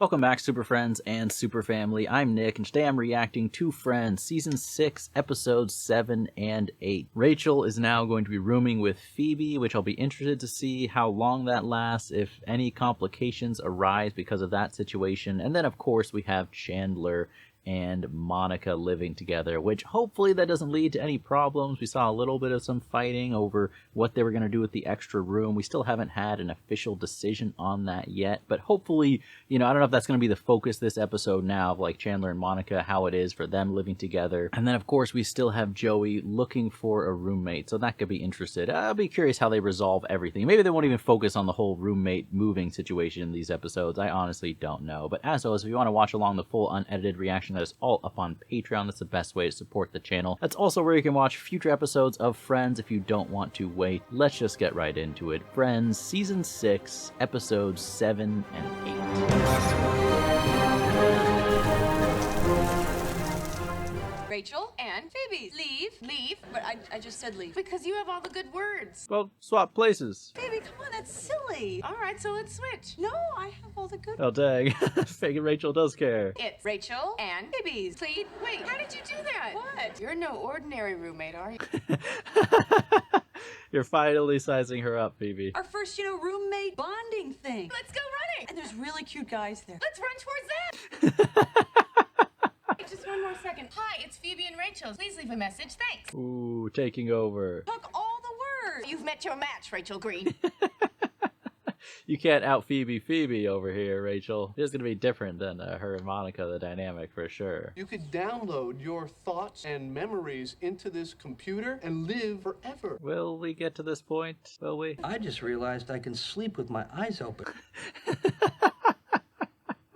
Welcome back, Super Friends and Super Family. I'm Nick, and today I'm reacting to Friends, Season 6, Episodes 7 and 8. Rachel is now going to be rooming with Phoebe, which I'll be interested to see how long that lasts, if any complications arise because of that situation. And then, of course, we have Chandler and Monica living together, which hopefully that doesn't lead to any problems. We saw a little bit of some fighting over what they were going to do with the extra room. We still haven't had an official decision on that yet, but hopefully, I don't know if that's going to be the focus this episode now, of like Chandler and Monica, how it is for them living together. And then of course we still have Joey looking for a roommate, so that could be interesting. I'll be curious how they resolve everything. Maybe they won't even focus on the whole roommate moving situation in these episodes. I honestly don't know. But as always, if you want to watch along the full unedited reaction, that is all up on Patreon. That's the best way to support the channel. That's also where you can watch future episodes of Friends if you don't want to wait. Let's just get right into it. Friends, Season 6, Episodes 7 and 8. Rachel and Phoebe. Leave. But I just said leave. Because you have all the good words. Well, swap places. Phoebe, come on, that's silly. All right, so let's switch. No, I have all the good Oh, dang. Fake Rachel does care. It's Rachel and Phoebe's. Please. Wait, how did you do that? What? You're no ordinary roommate, are you? You're finally sizing her up, Phoebe. Our first, roommate bonding thing. Let's go running. And there's really cute guys there. Let's run towards them. Just one more second. Hi, it's Phoebe and Rachel. Please leave a message. Thanks. Ooh, taking over. Took all the words. You've met your match, Rachel Green. You can't out Phoebe over here, Rachel. It's gonna be different than her and Monica, the dynamic, for sure. You could download your thoughts and memories into this computer and live forever. Will we get to this point? Will we? I just realized I can sleep with my eyes open.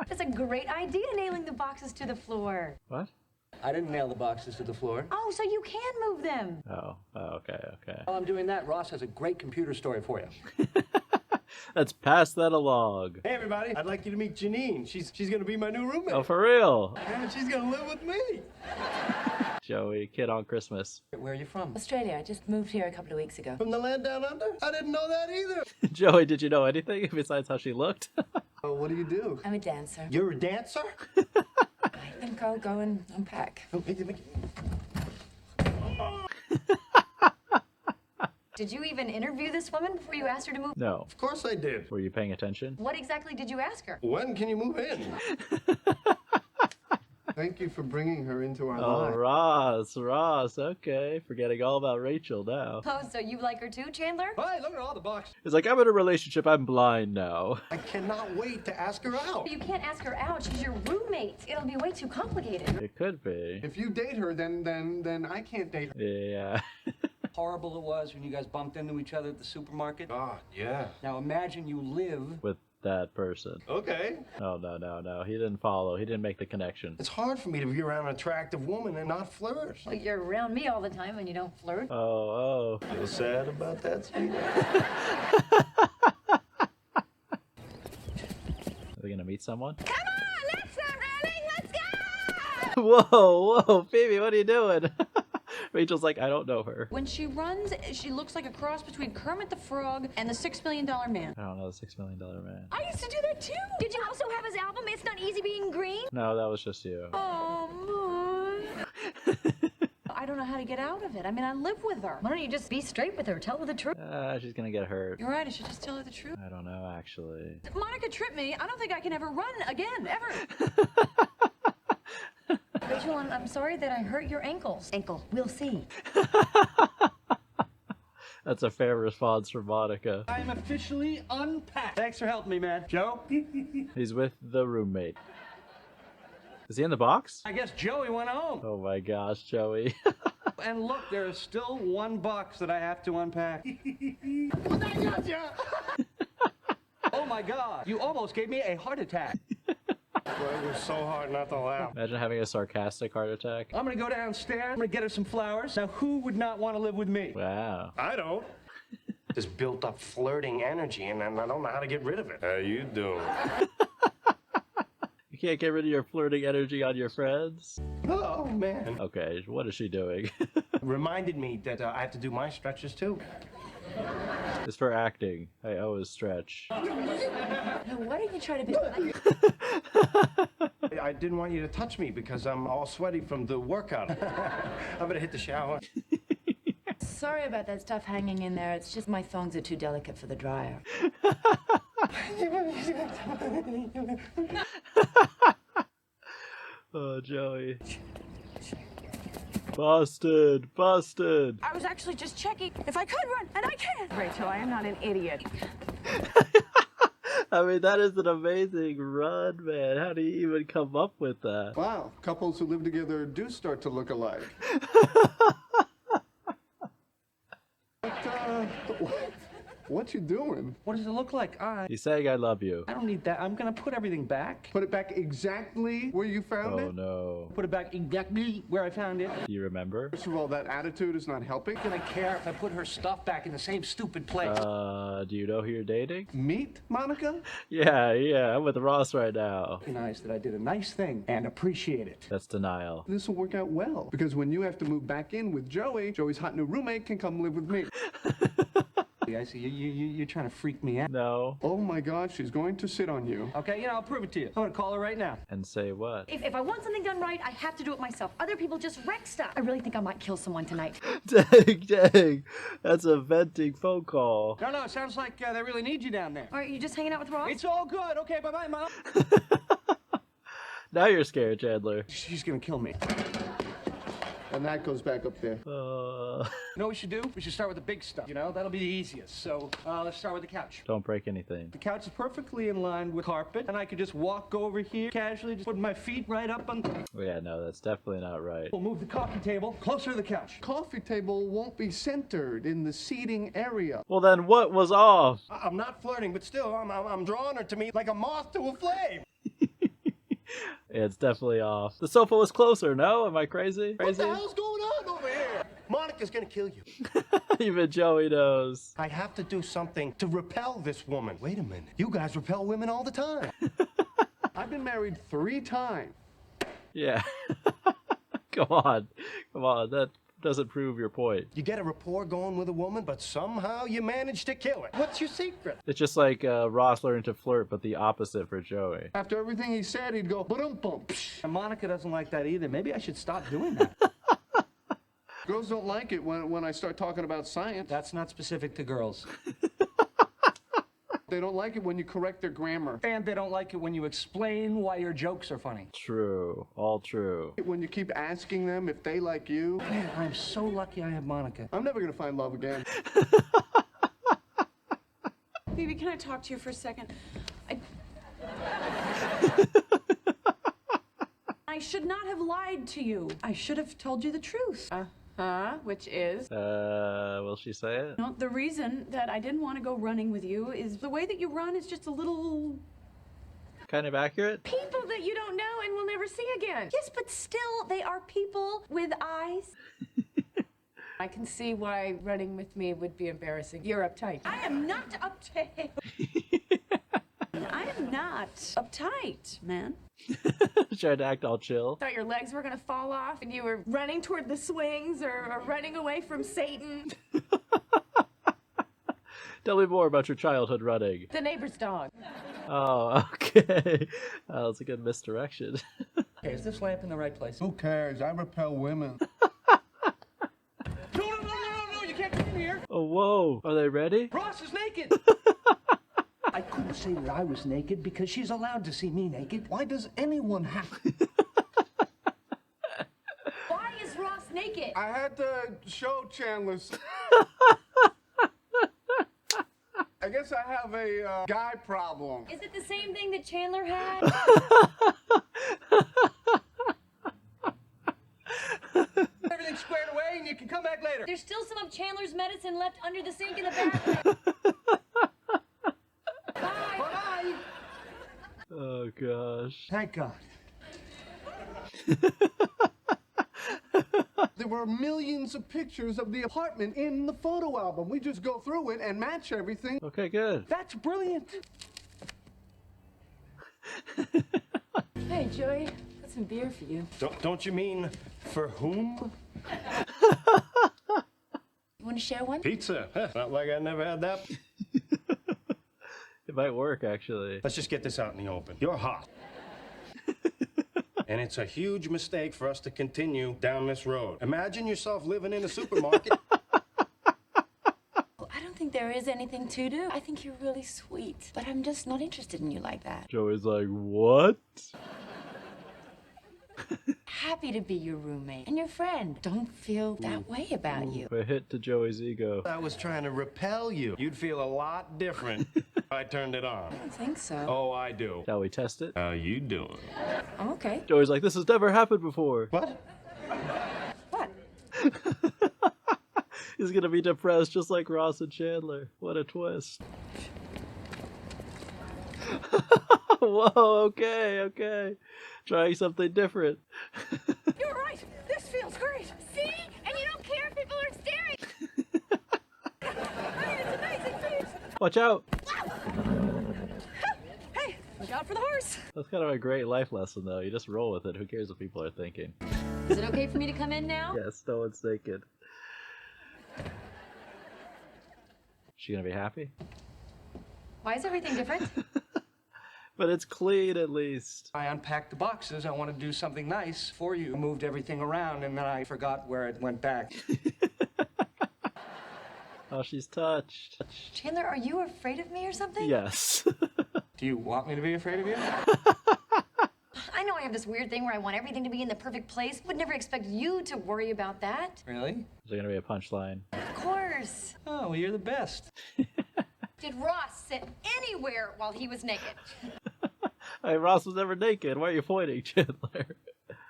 That's a great idea, nailing the boxes to the floor. What? I didn't nail the boxes to the floor. Oh, so you can move them. Oh, okay. While I'm doing that, Ross has a great computer story for you. Let's pass that along. Hey everybody, I'd like you to meet Janine. She's gonna be my new roommate. Oh, for real? And she's gonna live with me. Joey, kid on Christmas. Where are you from? Australia. I just moved here a couple of weeks ago. From the land down under? I didn't know that either. Joey, did you know anything besides how she looked? Oh, what do you do? I'm a dancer. You're a dancer? I think I'll go and unpack. Did you even interview this woman before you asked her to move? No. Of course I did. Were you paying attention? What exactly did you ask her? When can you move in? Thank you for bringing her into our Oh, lives. Ross, okay. Forgetting all about Rachel now. Oh, so you like her too, Chandler? Hey, look at all the boxes. It's like, I'm in a relationship, I'm blind now. I cannot wait to ask her out. You can't ask her out. She's your roommate. It'll be way too complicated. It could be. If you date her, then I can't date her. Yeah. Horrible it was when you guys bumped into each other at the supermarket. Ah, yeah. Now imagine you live With that person. Okay. Oh, no. He didn't follow. He didn't make the connection. It's hard for me to be around an attractive woman and not flirt. Well, you're around me all the time and you don't flirt. Oh. Feel sad about that, sweetie? Are they gonna meet someone? Come on, let's start running. Let's go. Whoa, Phoebe, what are you doing? Rachel's like, I don't know her. When she runs, she looks like a cross between Kermit the Frog and the $6 Million Man. I don't know the $6 Million Man. I used to do that too. Did you also have his album, It's Not Easy Being Green? No, that was just you. Oh, Moon. I don't know how to get out of it. I mean, I live with her. Why don't you just be straight with her? Tell her the truth. She's gonna get hurt. You're right, I should just tell her the truth. I don't know, actually. Monica tripped me. I don't think I can ever run again, ever. Rachel, I'm sorry that I hurt your ankles. Ankle, we'll see. That's a fair response from Monica. I'm officially unpacked. Thanks for helping me, man. Joe? He's with the roommate. Is he in the box? I guess Joey went home. Oh my gosh, Joey. And look, there is still one box that I have to unpack. Oh my God, you almost gave me a heart attack. Well, it was so hard not to laugh. Imagine having a sarcastic heart attack. I'm gonna go downstairs, I'm gonna get her some flowers. Now, who would not want to live with me? Wow. I don't. This built up flirting energy, and I don't know how to get rid of it. How you doing? You can't get rid of your flirting energy on your friends? Oh, man. Okay, what is she doing? Reminded me that I have to do my stretches, too. It's for acting. I always stretch. No, why don't you try to be like... I didn't want you to touch me because I'm all sweaty from the workout. I better hit the shower. Sorry about that stuff hanging in there. It's just my thongs are too delicate for the dryer. Oh, Joey. Busted, busted. I was actually just checking if I could run, and I can. Rachel, I am not an idiot. I mean, that is an amazing run, man. How do you even come up with that? Wow, couples who live together do start to look alike. What you doing? What does it look like? He's saying I love you. I don't need that. I'm gonna put everything back. Put it back exactly where you found Oh it? no. Put it back exactly where I found it. Do you remember? First of all, that attitude is not helping. Gonna care if I put her stuff back in the same stupid place. Do you know who you're dating? Meet, Monica? Yeah, I'm with Ross right now. Recognize that I did a nice thing and appreciate it. That's denial. This will work out well, because when you have to move back in with Joey, Joey's hot new roommate can come live with me. I see you're trying to freak me out. No. Oh my God, she's going to sit on you. Okay, I'll prove it to you. I'm gonna call her right now. And say what? If I want something done right, I have to do it myself. Other people just wreck stuff. I really think I might kill someone tonight. Dang. That's a venting phone call. No, it sounds like they really need you down there. All right, you just hanging out with Ross? It's all good. Okay, bye-bye, Mom. Now you're scared, Chandler. She's gonna kill me. And that goes back up there. You know what we should do? We should start with the big stuff. You know, that'll be the easiest. So let's start with the couch. Don't break anything. The couch is perfectly in line with carpet, and I could just walk over here casually, just put my feet right up on. Oh, yeah, no, that's definitely not right. We'll move the coffee table closer to the couch. Coffee table won't be centered in the seating area. Well, then what was off? I'm not flirting, but still, I'm drawing her to me like a moth to a flame. It's definitely off. The sofa was closer, no? Am I crazy? What the hell's going on over here? Monica's gonna kill you. Even Joey knows. I have to do something to repel this woman. Wait a minute. You guys repel women all the time. I've been married 3 times. Yeah. Come on. That doesn't prove your point. You get a rapport going with a woman, but somehow you manage to kill it. What's your secret? It's just like Ross learned to flirt, but the opposite for Joey. After everything he said, he'd go, ba-dum-bum. And Monica doesn't like that either. Maybe I should stop doing that. Girls don't like it when I start talking about science. That's not specific to girls. They don't like it when you correct their grammar. And they don't like it when you explain why your jokes are funny. True. All true. When you keep asking them if they like you. Man, I'm so lucky I have Monica. I'm never gonna find love again. Phoebe, can I talk to you for a second? I should not have lied to you. I should have told you the truth. Which is? Will she say it? No, the reason that I didn't want to go running with you is the way that you run is just a little... Kind of accurate? People that you don't know and will never see again. Yes, but still, they are people with eyes. I can see why running with me would be embarrassing. You're uptight. I am not uptight. I am not uptight, man. Trying to act all chill. Thought your legs were gonna fall off and you were running toward the swings or running away from Satan. Tell me more about your childhood running. The neighbor's dog. Oh, okay. That's a good misdirection. Okay, is this lamp in the right place? Who cares? I repel women. No, you can't come in here. Oh, whoa. Are they ready? Ross is naked. I couldn't say that I was naked because she's allowed to see me naked. Why does anyone have to? Why is Ross naked? I had to show Chandler's. I guess I have a guy problem. Is it the same thing that Chandler had? Everything's squared away and you can come back later. There's still some of Chandler's medicine left under the sink in the bathroom. Bye. Oh, gosh. Thank God. There were millions of pictures of the apartment in the photo album. We just go through it and match everything. Okay, good. That's brilliant. Hey, Joey, got some beer for you. Don't you mean for whom? You want to share one? Pizza. Huh, not like I never had that. It might work, actually. Let's just get this out in the open. You're hot. And it's a huge mistake for us to continue down this road. Imagine yourself living in a supermarket. I don't think there is anything to do. I think you're really sweet, but I'm just not interested in you like that. Joey's like, what? Happy to be your roommate and your friend. Don't feel that way about you. A hit to Joey's ego. I was trying to repel you. You'd feel a lot different if I turned it on. I don't think so. Oh, I do. Shall we test it? How you doing? I'm okay. Joey's like, this has never happened before. What? What? He's gonna be depressed just like Ross and Chandler. What a twist. Whoa, okay. Trying something different. You're right. This feels great. See? And you don't care if people are staring. I mean, it's amazing feat. Watch out! Hey, look out for the horse. That's kind of a great life lesson, though. You just roll with it. Who cares what people are thinking? Is it okay for me to come in now? Yes, no one's thinking. She gonna be happy? Why is everything different? But it's clean, at least. I unpacked the boxes. I wanted to do something nice for you. I moved everything around, and then I forgot where it went back. Oh, she's touched. Chandler, are you afraid of me or something? Yes. Do you want me to be afraid of you? I know I have this weird thing where I want everything to be in the perfect place. Would never expect you to worry about that. Really? Is there gonna be a punchline? Of course. Oh, well, you're the best. Did Ross sit anywhere while he was naked? Hey, Ross was never naked. Why are you pointing, Chandler?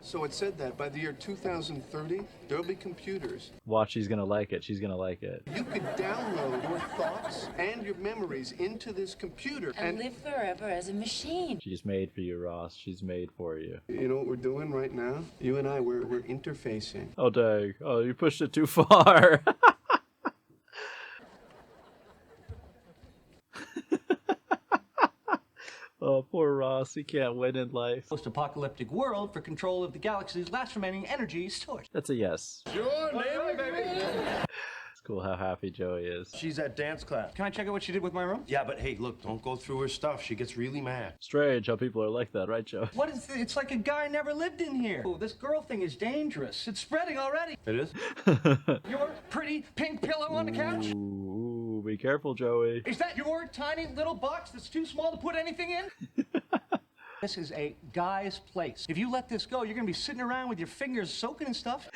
So it said that by the year 2030, there'll be computers. Watch, she's gonna like it. She's gonna like it. You could download your thoughts and your memories into this computer. And live forever as a machine. She's made for you, Ross. She's made for you. You know what we're doing right now? You and I, we're interfacing. Oh, dang. Oh, you pushed it too far. Oh, poor Ross. He can't win in life. Post-apocalyptic world for control of the galaxy's last remaining energy source. That's a yes. Sure, name it, baby. It's cool how happy Joey is. She's at dance class. Can I check out what she did with my room? Yeah, but hey, look, don't go through her stuff. She gets really mad. Strange how people are like that, right, Joey? What is it? It's like a guy never lived in here. Oh, this girl thing is dangerous. It's spreading already. It is? Your pretty pink pillow on the couch? Ooh, be careful, Joey. Is that your tiny little box that's too small to put anything in? This is a guy's place. If you let this go, you're gonna be sitting around with your fingers soaking in stuff.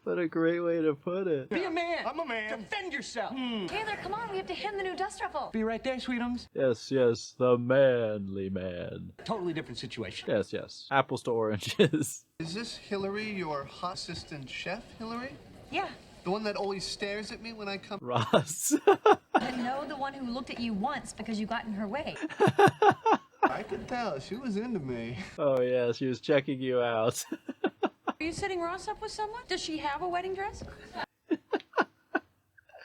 What a great way to put it. Be a man. I'm a man. Defend yourself. Taylor, come on, we have to hem the new dust ruffle. Be right there, sweetums. Yes, the manly man. Totally different situation. Yes. Apples to oranges. Is this Hillary, your hot assistant chef, Hillary? Yeah. The one that always stares at me when I come? Ross. And no, the one who looked at you once because you got in her way. I could tell. She was into me. Oh, yeah, she was checking you out. Are you setting Ross up with someone? Does she have a wedding dress?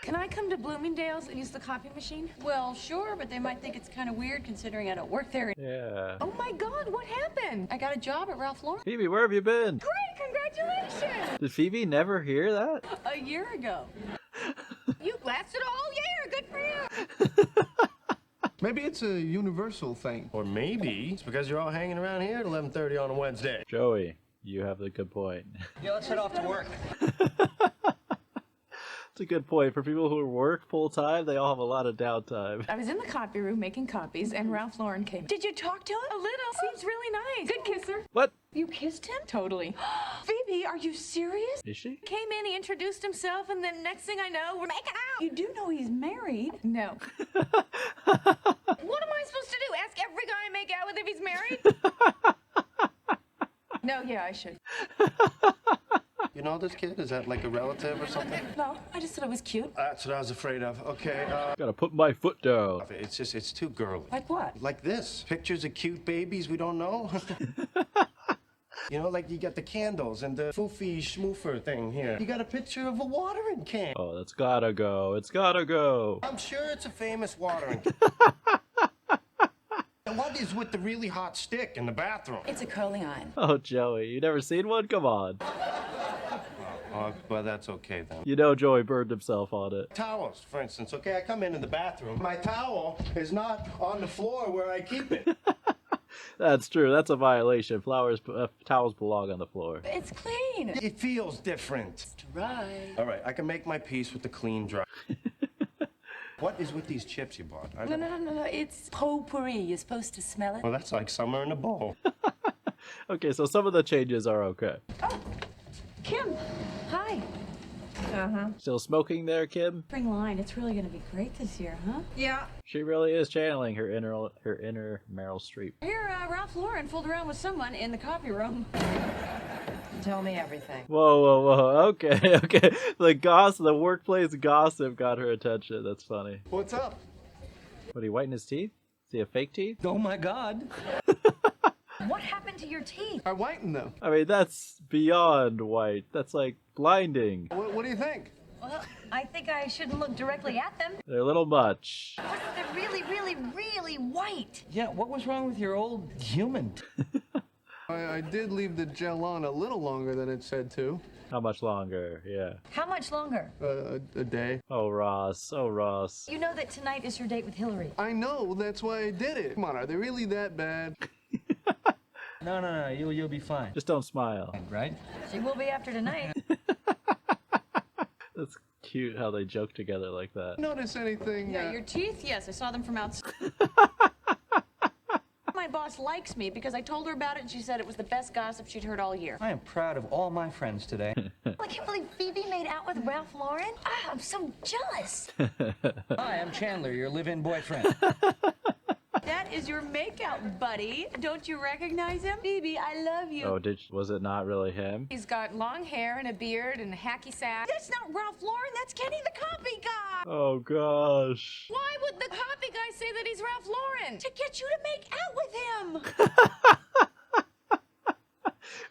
Can I come to Bloomingdale's and use the copy machine? Well, sure, but they might think it's kind of weird considering I don't work there. Yeah. Oh my God, what happened? I got a job at Ralph Lauren Phoebe, where have you been? Great, congratulations. Did Phoebe never hear that? a year ago. You lasted a whole year. Good for you. Maybe it's a universal thing. Or maybe it's because you're all hanging around here at 11:30 on a Wednesday. Joey, you have the good point. Yeah, let's head off to work. It's a good point. For people who work full time, they all have a lot of downtime. I was in the copy room making copies, and Ralph Lauren came. Did you talk to him? A little. Seems really nice. Good kisser. What? You kissed him? Totally. Phoebe, are you serious? Is she? Came in, he introduced himself, and then next thing I know, we're making out. You do know he's married. No. What am I supposed to do? Ask every guy I make out with if he's married? No, yeah, I should. You know this kid? Is that like a relative or something? No, I just thought it was cute. That's what I was afraid of. Okay, Gotta put my foot down. it's too girly. Like what? Like this. Pictures of cute babies we don't know. You know, like you got the candles and the foofy schmoofer thing here. You got a picture of a watering can. Oh, that's gotta go. It's gotta go. I'm sure it's a famous watering can. And what is with the really hot stick in the bathroom? It's a curling iron. Oh, Joey, you never seen one? Come on. Oh, well, that's okay then. You know Joey burned himself on it. Towels, for instance, okay? I come into the bathroom. My towel is not on the floor where I keep it. That's true. That's a violation. Towels belong on the floor. It's clean. It feels different. Right. All right, I can make my peace with the clean dry. What is with these chips you bought? No. It's potpourri. You're supposed to smell it. Well, that's like summer in a bowl. Okay, so some of the changes are okay. Oh, Kim. Hi. Still smoking there, Kim? Spring line. It's really going to be great this year, huh? Yeah. She really is channeling her inner Meryl Streep. Here, Ralph Lauren fooled around with someone in the copy room. Tell me everything. Whoa. Okay. The workplace gossip got her attention. That's funny. What's up? What, he whiten his teeth? Is he have fake teeth? Oh my God. What happened to your teeth? I whiten them. I mean, that's beyond white. That's like blinding. What do you think? Well, I think I shouldn't look directly at them. They're a little much. What if they're really, really, really white? Yeah, what was wrong with your old human? I did leave the gel on a little longer than it said to. How much longer? Yeah. How much longer? A day. Oh, Ross. You know that tonight is your date with Hillary. I know, that's why I did it. Come on, are they really that bad? No, you'll be fine. Just don't smile. Right? She will be after tonight. That's cute how they joke together like that. Notice anything? Yeah, your teeth? Yes, I saw them from outside. My boss likes me because I told her about it and she said it was the best gossip she'd heard all year. I am proud of all my friends today. I can't believe Phoebe made out with Ralph Lauren. I'm so jealous. Hi, I'm Chandler, your live-in boyfriend. That is your makeout buddy. Don't you recognize him? Phoebe, I love you. Oh, was it not really him? He's got long hair and a beard and a hacky sack. That's not Ralph Lauren, that's Kenny the copy guy. Oh, gosh. Why would the copy guy say that he's Ralph Lauren? To get you to make out with him.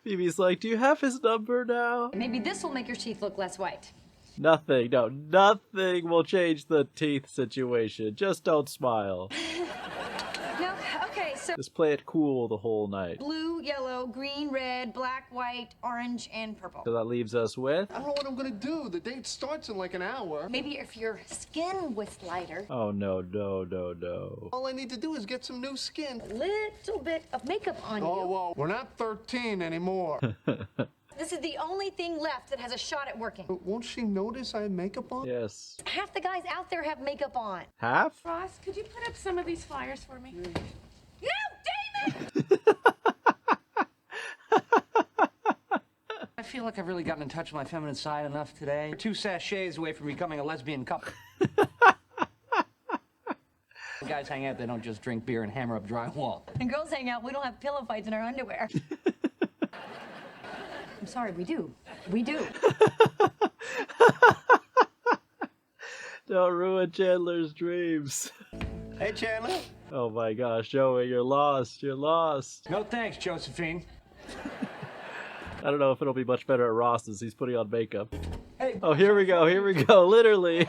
Phoebe's like, do you have his number now? Maybe this will make your teeth look less white. Nothing will change the teeth situation. Just don't smile. No, okay, so Just play it cool the whole night. blue, yellow, green, red, black, white, orange, and purple. So that leaves us with... I don't know what I'm gonna do. The date starts in like an hour. Maybe if your skin was lighter, Oh, no. All I need to do is get some new skin. a little bit of makeup on Oh, you. well, we're not 13 anymore. This is the only thing left that has a shot at working. But won't she notice I have makeup on? Yes. Half the guys out there have makeup on. Half? Ross, could you put up some of these flyers for me? No, Damon! I feel like I've really gotten in touch with my feminine side enough today. We're 2 sachets away from becoming a lesbian couple. When guys hang out, they don't just drink beer and hammer up drywall. And girls hang out, we don't have pillow fights in our underwear. I'm sorry, we do. We do. Don't ruin Chandler's dreams. Hey, Chandler. Oh my gosh, Joey, you're lost. You're lost. No thanks, Josephine. I don't know if it'll be much better at Ross's. He's putting on makeup. Hey. Oh, here we go. Literally.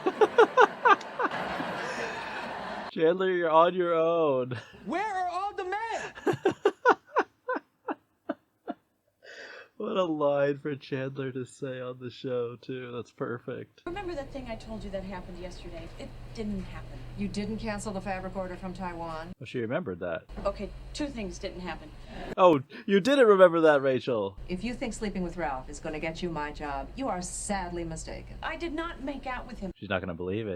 Chandler, you're on your own. Where are all the men? What a line for Chandler to say on the show, too. That's perfect. Remember that thing I told you that happened yesterday? It didn't happen. You didn't cancel the fabric order from Taiwan? Oh, she remembered that. Okay, 2 things didn't happen. Oh, you didn't remember that, Rachel. If you think sleeping with Ralph is going to get you my job, you are sadly mistaken. I did not make out with him. She's not going to believe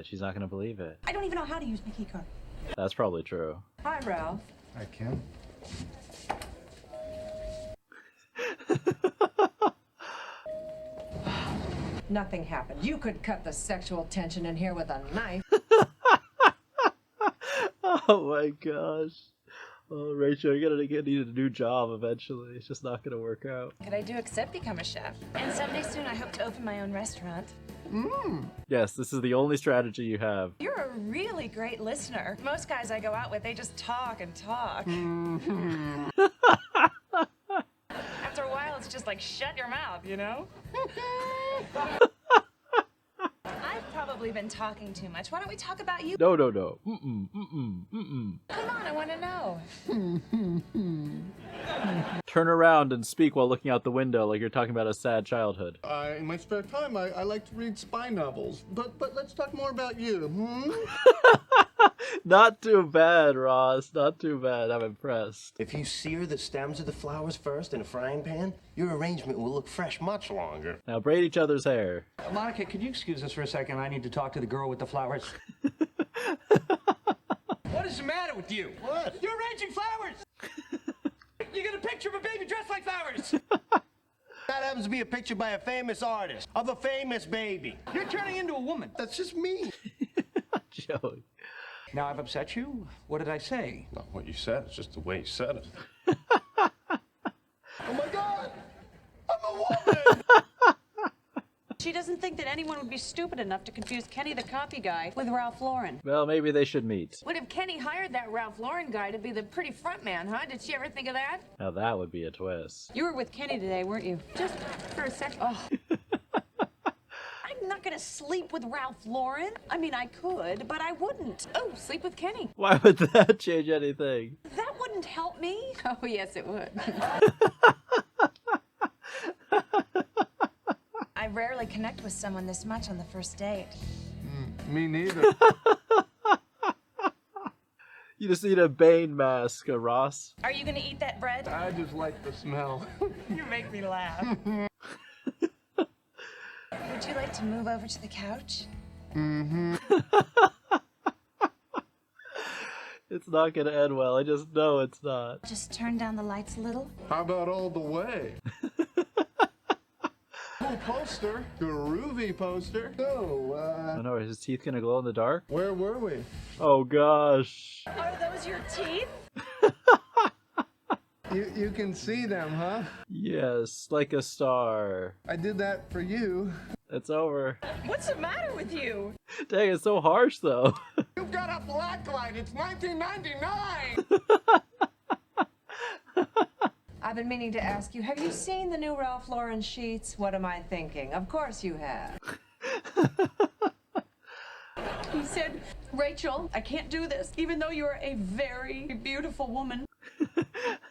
it. I don't even know how to use my key card. That's probably true. Hi, Ralph. I can. Nothing happened. You could cut the sexual tension in here with a knife. Oh my gosh. Oh, Rachel, you're gonna need a new job eventually. It's just not gonna work out. Could I do except become a chef? And someday soon I hope to open my own restaurant. Yes, this is the only strategy you have. You're a really great listener. Most guys I go out with, they just talk and talk. After a while, it's just like, shut your mouth, you know? I've probably been talking too much. Why don't we talk about you? No. Come on, I want to know. Turn around and speak while looking out the window like you're talking about a sad childhood. In my spare time, I like to read spy novels. But let's talk more about you. Not too bad, Ross. Not too bad. I'm impressed. If you sear the stems of the flowers first in a frying pan, your arrangement will look fresh much longer. Now braid each other's hair. Monica, could you excuse us for a second? I need to talk to the girl with the flowers. What is the matter with you? What? You're arranging flowers! You got a picture of a baby dressed like flowers! That happens to be a picture by a famous artist of a famous baby. You're turning into a woman. That's just me. Joey. Now I've upset you? What did I say? Not what you said, it's just the way you said it. Oh my God! I'm a woman! She doesn't think that anyone would be stupid enough to confuse Kenny the copy guy with Ralph Lauren. Well, maybe they should meet. What if Kenny hired that Ralph Lauren guy to be the pretty front man, huh? Did she ever think of that? Now that would be a twist. You were with Kenny today, weren't you? Just for a second. Oh. I'm not gonna sleep with Ralph Lauren. I mean, I could, but I wouldn't. Oh, sleep with Kenny. Why would that change anything? That wouldn't help me. Oh, yes, it would. I rarely connect with someone this much on the first date. Me neither. You just need a Bane mask, Ross. Are you gonna eat that bread? I just like the smell. You make me laugh. Would you like to move over to the couch? It's not gonna end well. I just know it's not. Just turn down the lights a little. How about all the way? Cool poster. Groovy poster. So, Oh no, is his teeth gonna glow in the dark? where were we? Oh gosh. Are those your teeth? You can see them, huh? Yes, like a star. I did that for you. It's over. What's the matter with you? Dang, it's so harsh though. You've got a black light. It's 1999. I've been meaning to ask you, have you seen the new Ralph Lauren sheets? What am I thinking? Of course you have. He said, Rachel, I can't do this, even though you're a very beautiful woman.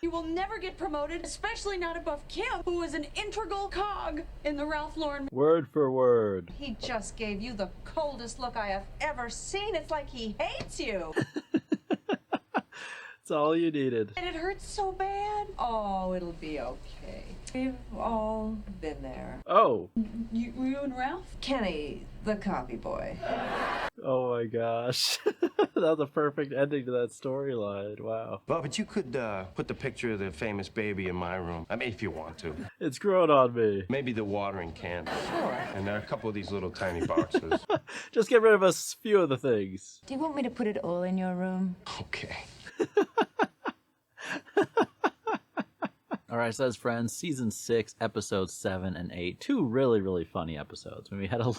You will never get promoted, especially not above Kim, who is an integral cog in the Ralph Lauren. Word for word. He just gave you the coldest look I have ever seen. It's like he hates you. It's all you needed. And it hurts so bad. Oh, it'll be okay. We've all been there. Oh. You and Ralph? Kenny, the copy boy. Oh my gosh. That was a perfect ending to that storyline. Wow. Well, but you could put the picture of the famous baby in my room. I mean, if you want to. It's grown on me. Maybe the watering can. Sure. And there are a couple of these little tiny boxes. Just get rid of a few of the things. Do you want me to put it all in your room? Okay. All right, so that's Friends, season 6, episodes 7 and 8. Two really, really funny episodes. I mean, we had a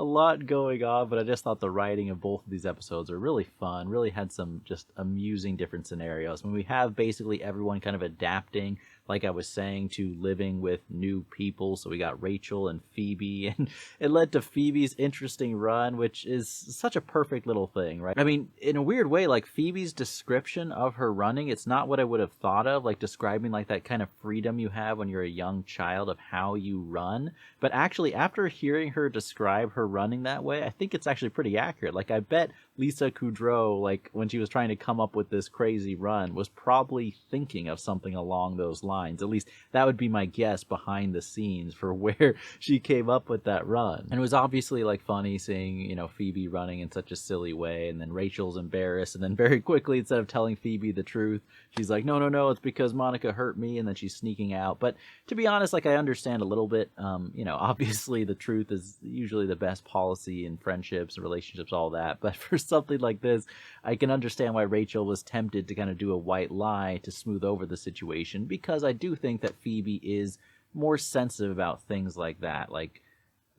lot going on, but I just thought the writing of both of these episodes are really fun. Really had some just amusing different scenarios. When we have basically everyone kind of adapting, like I was saying, to living with new people. So we got Rachel and Phoebe, and it led to Phoebe's interesting run, which is such a perfect little thing, right? I mean, in a weird way, like Phoebe's description of her running, it's not what I would have thought of, like describing like that kind of freedom you have when you're a young child of how you run. But actually, after hearing her describe her running that way, I think it's actually pretty accurate. Like, I bet Lisa Kudrow, like when she was trying to come up with this crazy run, was probably thinking of something along those lines. At least that would be my guess behind the scenes for where she came up with that run. And it was obviously like funny seeing, you know, Phoebe running in such a silly way, and then Rachel's embarrassed, and then very quickly, instead of telling Phoebe the truth, she's like, no, it's because Monica hurt me, and then she's sneaking out. But to be honest, like, I understand a little bit. You know, obviously the truth is usually the best policy in friendships and relationships, all that. But for something like this, I can understand why Rachel was tempted to kind of do a white lie to smooth over the situation, because I do think that Phoebe is more sensitive about things like that, like,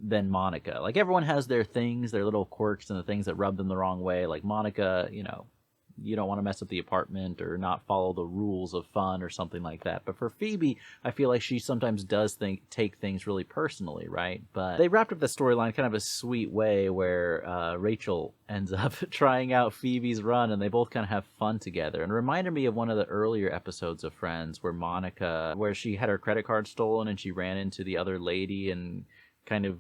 than Monica. Like, everyone has their things, their little quirks, and the things that rub them the wrong way. Like Monica, you know, you don't want to mess up the apartment or not follow the rules of fun or something like that. But for Phoebe, I feel like she sometimes does take things really personally, right? But they wrapped up the storyline kind of a sweet way where Rachel ends up trying out Phoebe's run, and they both kind of have fun together. And it reminded me of one of the earlier episodes of Friends where she had her credit card stolen and she ran into the other lady and kind of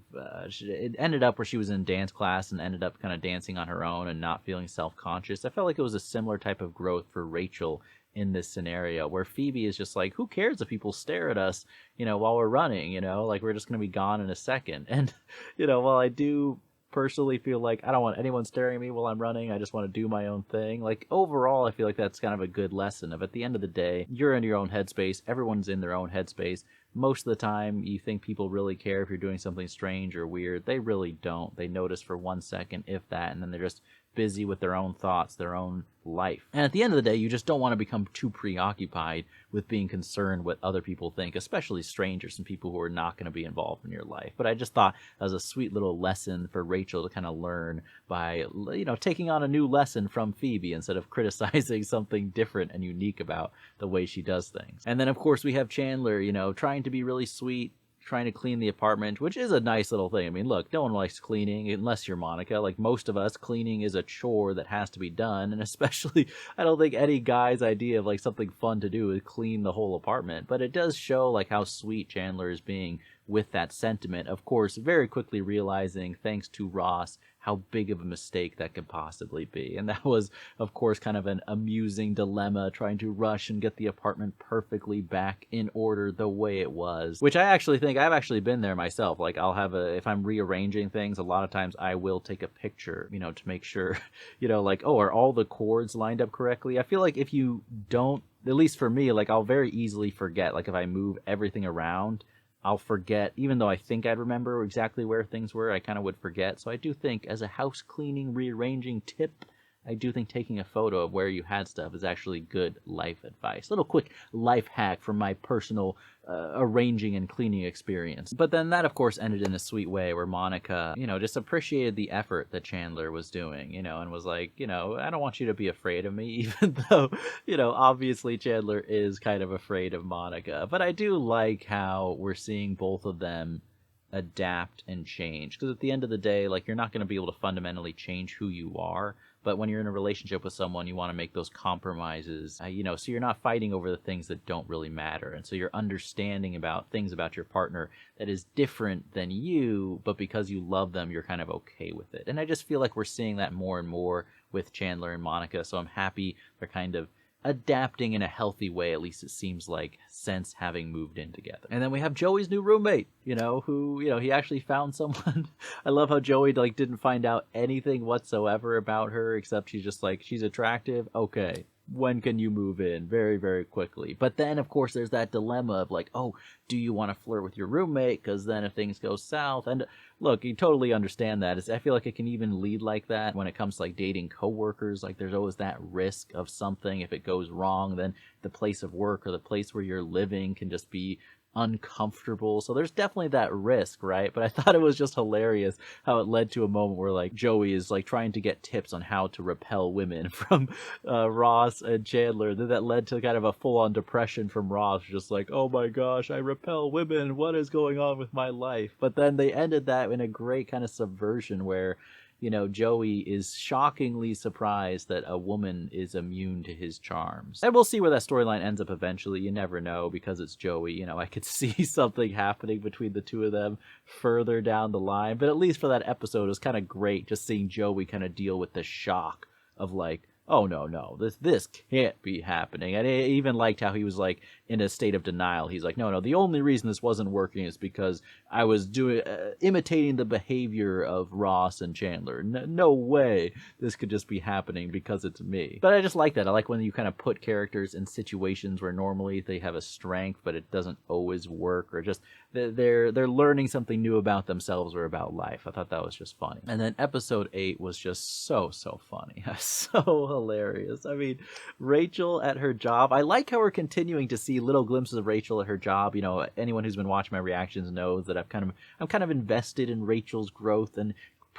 it ended up where she was in dance class and ended up kind of dancing on her own and not feeling self-conscious. I felt like it was a similar type of growth for Rachel in this scenario, where Phoebe is just like, who cares if people stare at us, while we're running, like we're just going to be gone in a second. And, while I do personally feel like I don't want anyone staring at me while I'm running, I just want to do my own thing. Like, overall, I feel like that's kind of a good lesson of, at the end of the day, you're in your own headspace. Everyone's in their own headspace. Most of the time, you think people really care if you're doing something strange or weird. They really don't. They notice for 1 second, if that, and then they're just busy with their own thoughts, their own life. And at the end of the day, you just don't want to become too preoccupied with being concerned what other people think, especially strangers and people who are not going to be involved in your life. But I just thought that was a sweet little lesson for Rachel to kind of learn by, taking on a new lesson from Phoebe instead of criticizing something different and unique about the way she does things. And then, of course, we have Chandler, trying to be really sweet, trying to clean the apartment, which is a nice little thing. I mean, look, no one likes cleaning unless you're Monica. Like, most of us, cleaning is a chore that has to be done, and especially, I don't think any guy's idea of like something fun to do is clean the whole apartment. But it does show like how sweet Chandler is being with that sentiment. Of course, very quickly realizing, thanks to Ross, how big of a mistake that could possibly be. And that was, of course, kind of an amusing dilemma, trying to rush and get the apartment perfectly back in order the way it was. Which I actually think, I've actually been there myself. Like, I'll have if I'm rearranging things, a lot of times I will take a picture, to make sure, like, oh, are all the cords lined up correctly? I feel like if you don't, at least for me, like, I'll very easily forget. Like, if I move everything around, I'll forget, even though I think I'd remember exactly where things were, I kind of would forget. So I do think, as a house cleaning, rearranging tip, I do think taking a photo of where you had stuff is actually good life advice. Little quick life hack from my personal arranging and cleaning experience. But then that, of course, ended in a sweet way where Monica, just appreciated the effort that Chandler was doing, and was like, I don't want you to be afraid of me, even though, obviously Chandler is kind of afraid of Monica. But I do like how we're seeing both of them adapt and change, because at the end of the day, like, you're not going to be able to fundamentally change who you are, but when you're in a relationship with someone, you want to make those compromises, so you're not fighting over the things that don't really matter, and so you're understanding about things about your partner that is different than you, but because you love them, you're kind of okay with it. And I just feel like we're seeing that more and more with Chandler and Monica, so I'm happy they're kind of adapting in a healthy way, at least it seems like, since having moved in together. And then we have Joey's new roommate, who, he actually found someone. I love how Joey, like, didn't find out anything whatsoever about her, except she's just like, she's attractive, okay, when can you move in? Very, very quickly. But then, of course, there's that dilemma of like, oh, do you want to flirt with your roommate? Because then if things go south, and look, you totally understand that. I feel like it can even lead like that when it comes to like dating coworkers. Like, there's always that risk of something. If it goes wrong, then the place of work or the place where you're living can just be uncomfortable. So there's definitely that risk, right? But I thought it was just hilarious how it led to a moment where like Joey is like trying to get tips on how to repel women from Ross and Chandler. Then that led to kind of a full-on depression from Ross, just like, oh my gosh, I repel women, what is going on with my life? But then they ended that in a great kind of subversion where Joey is shockingly surprised that a woman is immune to his charms. And we'll see where that storyline ends up eventually. You never know, because it's Joey. I could see something happening between the two of them further down the line. But at least for that episode, it was kind of great just seeing Joey kind of deal with the shock of like, oh no, this can't be happening. And I even liked how he was like in a state of denial. He's like, no, the only reason this wasn't working is because I was imitating the behavior of Ross and Chandler. No way this could just be happening because it's me. But I just like that. I like when you kind of put characters in situations where normally they have a strength, but it doesn't always work, or just they're learning something new about themselves or about life. I thought that was just funny. And then episode 8 was just so funny. So hilarious. I mean, Rachel at her job. I like how we're continuing to see little glimpses of Rachel at her job. Anyone who's been watching my reactions knows that I'm kind of invested in Rachel's growth and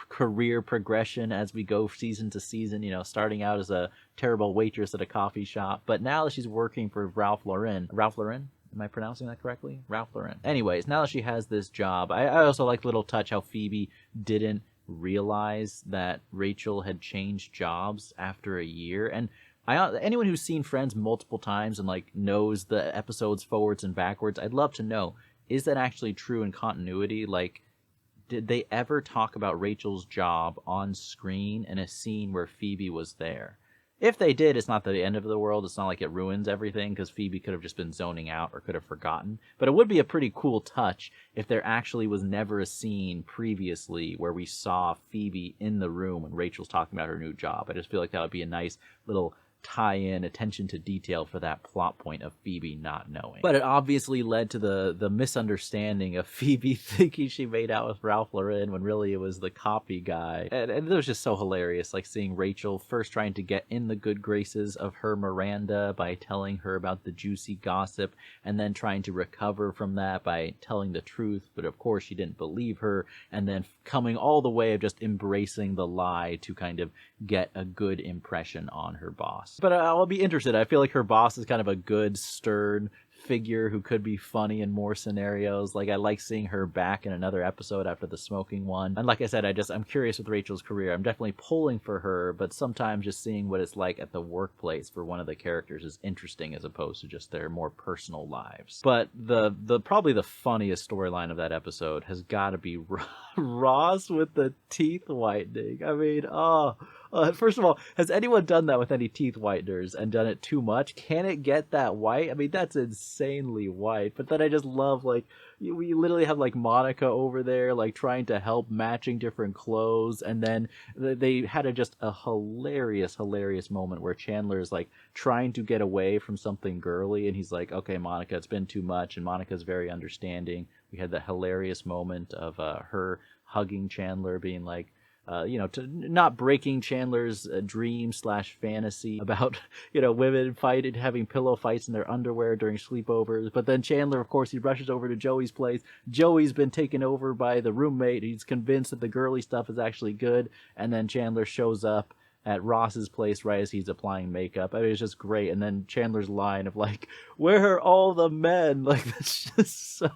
career progression as we go season to season, starting out as a terrible waitress at a coffee shop, but now that she's working for Ralph Lauren, am I pronouncing that correctly? Ralph Lauren. Anyways, now that she has this job, I also like the little touch how Phoebe didn't realize that Rachel had changed jobs after a year. And anyone who's seen Friends multiple times and like knows the episodes forwards and backwards, I'd love to know, is that actually true in continuity? Like, did they ever talk about Rachel's job on screen in a scene where Phoebe was there? If they did, it's not the end of the world. It's not like it ruins everything, because Phoebe could have just been zoning out or could have forgotten. But it would be a pretty cool touch if there actually was never a scene previously where we saw Phoebe in the room when Rachel's talking about her new job. I just feel like that would be a nice little tie-in, attention to detail for that plot point of Phoebe not knowing. But it obviously led to the misunderstanding of Phoebe thinking she made out with Ralph Lauren when really it was the copy guy. And it was just so hilarious, like seeing Rachel first trying to get in the good graces of her Miranda by telling her about the juicy gossip, and then trying to recover from that by telling the truth, but of course she didn't believe her, and then coming all the way of just embracing the lie to kind of get a good impression on her boss. But I'll be interested. I feel like her boss is kind of a good, stern figure who could be funny in more scenarios. Like, I like seeing her back in another episode after the smoking one. And like I said, I'm curious with Rachel's career. I'm definitely pulling for her, but sometimes just seeing what it's like at the workplace for one of the characters is interesting as opposed to just their more personal lives. But the probably the funniest storyline of that episode has got to be Ross with the teeth whitening. I mean, first of all, has anyone done that with any teeth whiteners and done it too much? Can it get that white? I mean, that's insanely white. But then I just love, like, we literally have, like, Monica over there, like, trying to help matching different clothes. And then they had just a hilarious moment where Chandler is, like, trying to get away from something girly. And he's like, okay, Monica, it's been too much. And Monica's very understanding. We had the hilarious moment of her hugging Chandler, being like, to not breaking Chandler's dream / fantasy about, women having pillow fights in their underwear during sleepovers. But then Chandler, of course, he rushes over to Joey's place. Joey's been taken over by the roommate. He's convinced that the girly stuff is actually good. And then Chandler shows up at Ross's place right as he's applying makeup. I mean, it's just great. And then Chandler's line of, like, where are all the men? Like, that's just so,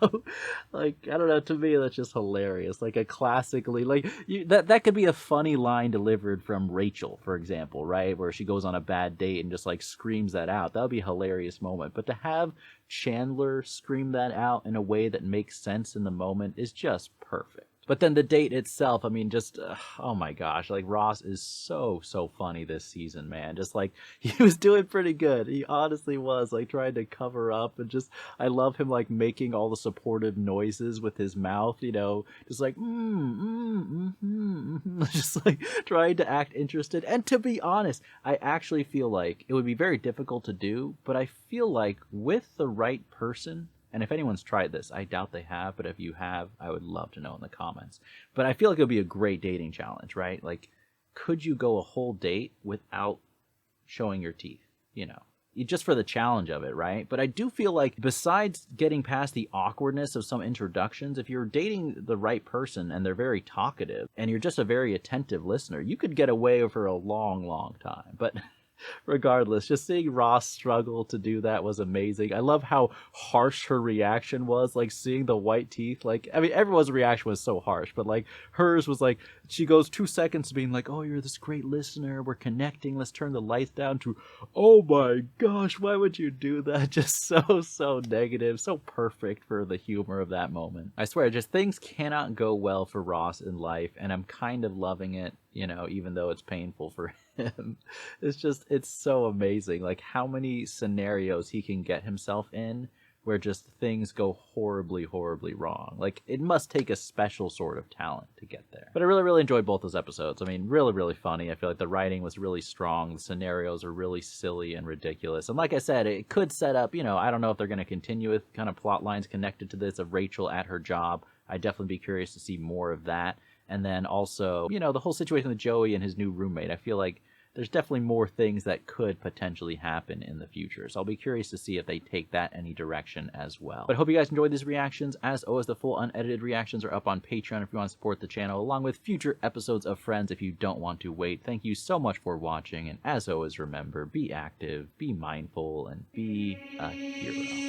like, I don't know, to me that's just hilarious. Like, a classically, like, that could be a funny line delivered from Rachel, for example, right, where she goes on a bad date and just, like, screams that out. That would be a hilarious moment. But to have Chandler scream that out in a way that makes sense in the moment is just perfect. But then the date itself, I mean, just, oh my gosh, like, Ross is so funny this season, man. Just, like, he was doing pretty good. He honestly was, like, trying to cover up, and just, I love him, like, making all the supportive noises with his mouth, just like, just, like, trying to act interested. And to be honest, I actually feel like it would be very difficult to do, but I feel like with the right person, and if anyone's tried this, I doubt they have, but if you have, I would love to know in the comments. But I feel like it would be a great dating challenge, right? Like, could you go a whole date without showing your teeth, just for the challenge of it, right? But I do feel like besides getting past the awkwardness of some introductions, if you're dating the right person and they're very talkative and you're just a very attentive listener, you could get away for a long time. But regardless, just seeing Ross struggle to do that was amazing. I love how harsh her reaction was, like, seeing the white teeth. Like, I mean, everyone's reaction was so harsh, but, like, hers was like, she goes 2 seconds to being like, oh, you're this great listener, we're connecting, let's turn the lights down, to, oh my gosh, why would you do that? Just so negative, so perfect for the humor of that moment. I swear, just things cannot go well for Ross in life, and I'm kind of loving it, even though it's painful for him. It's so amazing, like, how many scenarios he can get himself in where just things go horribly wrong. Like, it must take a special sort of talent to get there. But I really enjoyed both those episodes. I mean, really funny. I feel like the writing was really strong. The scenarios are really silly and ridiculous. And like I said, it could set up, I don't know if they're going to continue with kind of plot lines connected to this of Rachel at her job. I'd definitely be curious to see more of that. And then also, the whole situation with Joey and his new roommate. I feel like there's definitely more things that could potentially happen in the future. So I'll be curious to see if they take that any direction as well. But I hope you guys enjoyed these reactions. As always, the full unedited reactions are up on Patreon if you want to support the channel, along with future episodes of Friends if you don't want to wait. Thank you so much for watching, and as always, remember, be active, be mindful, and be a hero.